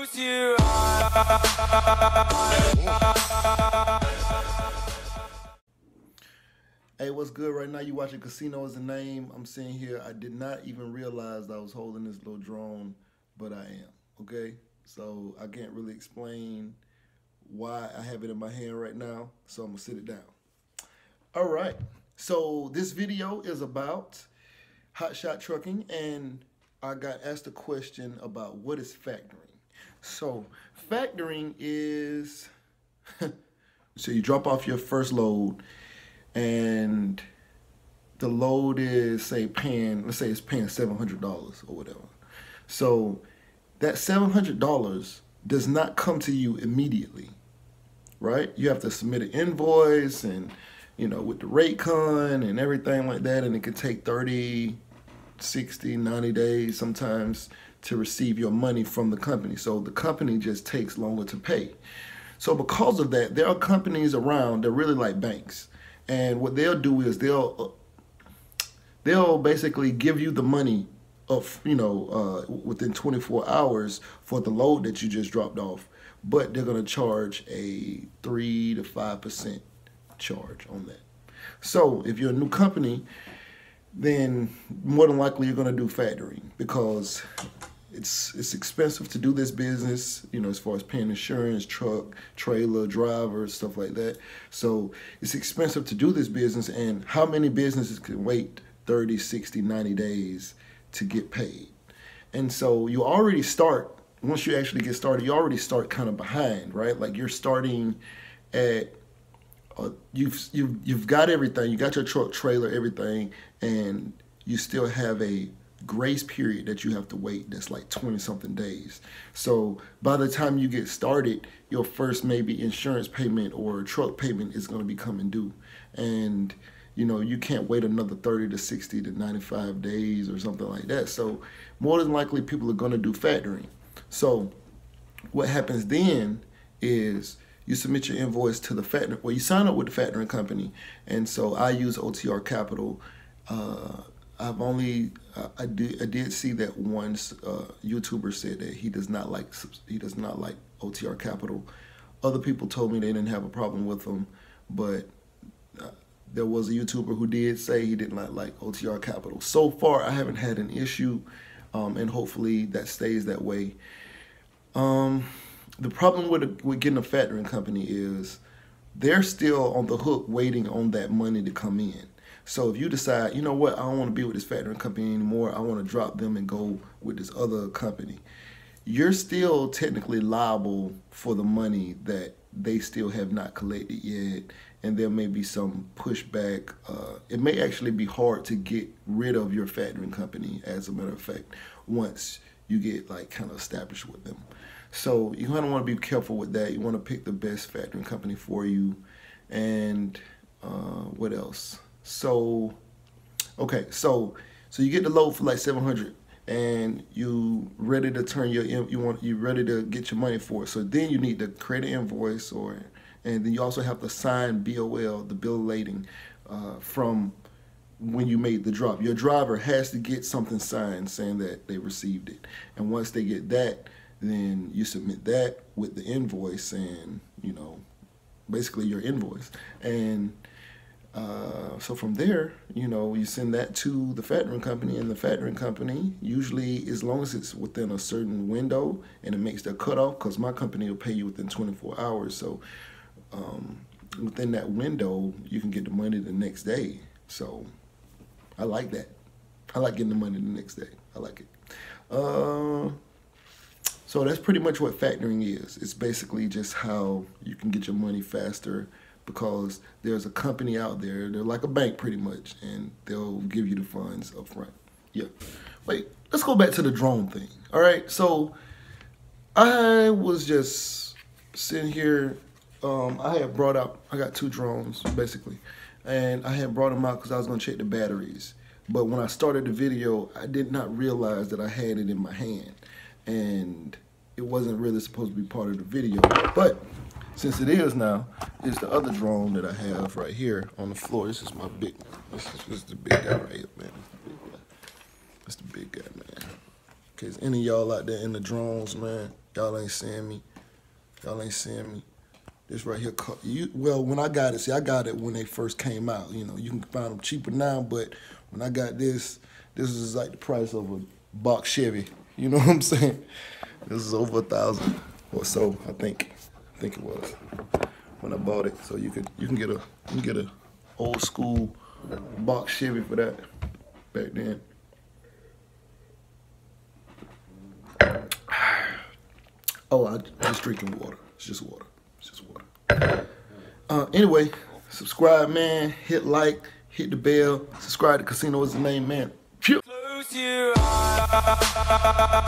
lose you. Hey, what's good right now? You watching Casino is the Name. I'm sitting here. I did not even realize I was holding this little drone, but I am, okay? So I can't really explain why I have it in my hand right now, so I'm gonna sit it down. All right, so this video is about hotshot trucking, and I got asked a question about what is factoring. So factoring is, so you drop off your first load, and the load is, say, let's say it's paying $700 or whatever. So that $700 does not come to you immediately, right? You have to submit an invoice and, you know, with the rate con and everything like that, and it could take 30, 60, 90 days sometimes to receive your money from the company. So the company just takes longer to pay. So because of that, there are companies around that really like banks. And what they'll do is they'll basically give you the money of, within 24 hours for the load that you just dropped off, but they're gonna charge a 3 to 5% charge on that. So if you're a new company, then more than likely you're gonna do factoring because it's expensive to do this business, as far as paying insurance, truck, trailer, driver, stuff like that. So it's expensive to do this business, and how many businesses can wait 30, 60, 90 days to get paid? And so you already start, once you actually get started, you already start kind of behind, right? Like you're starting at, you've got everything, you got your truck, trailer, everything, and you still have a grace period that you have to wait that's like 20 something days. So by the time you get started, your first maybe insurance payment or truck payment is going to be coming due, and you can't wait another 30 to 60 to 95 days or something like that. So more than likely people are going to do factoring. So what happens then is you submit your invoice to the factoring, well, you sign up with the factoring company. And so I use OTR Capital. I did see that one YouTuber said that he does not like OTR Capital. Other people told me they didn't have a problem with them, but there was a YouTuber who did say he did not like OTR Capital. So far, I haven't had an issue, and hopefully that stays that way. The problem with getting a factoring company is they're still on the hook waiting on that money to come in. So if you decide, you know what, I don't want to be with this factoring company anymore, I want to drop them and go with this other company, you're still technically liable for the money that they still have not collected yet, and there may be some pushback. It may actually be hard to get rid of your factoring company, as a matter of fact, once you get like kind of established with them. So you kind of want to be careful with that. You want to pick the best factoring company for you. And what else? So, okay, so you get the load for like 700, and you ready to turn you ready to get your money for it. So then you need to create an invoice, and then you also have to sign BOL, the bill of lading, from when you made the drop. Your driver has to get something signed saying that they received it, and once they get that, then you submit that with the invoice, and basically your invoice. And so from there, you send that to the factoring company, and the factoring company, usually as long as it's within a certain window and it makes their cutoff, because my company will pay you within 24 hours. So within that window, you can get the money the next day. So I like that. I like getting the money the next day. I like it. So that's pretty much what factoring is. It's basically just how you can get your money faster, because there's a company out there, they're like a bank pretty much, and they'll give you the funds up front. Yeah. Wait, let's go back to the drone thing. All right, so I was just sitting here. I got 2 drones basically, and I had brought them out because I was gonna check the batteries. But when I started the video, I did not realize that I had it in my hand, and it wasn't really supposed to be part of the video. But since it is now, it's the other drone that I have right here on the floor. This is my big, this is the big guy right here, man. That's the big guy, man. In case any of y'all out there in the drones, man, Y'all ain't seeing me. Y'all ain't seeing me. This right here, well, when I got it, see, I got it when they first came out. You know, you can find them cheaper now, but when I got this is like the price of a box Chevy. You know what I'm saying? This is over $1,000 or so, I think it was when I bought it. So you can get a old school box Chevy for that back then. Oh, I'm just drinking water. It's just water. It's just water. Anyway, subscribe, man. Hit like, hit the bell. Subscribe to Casino is the name, man. Phew. Close your eyes.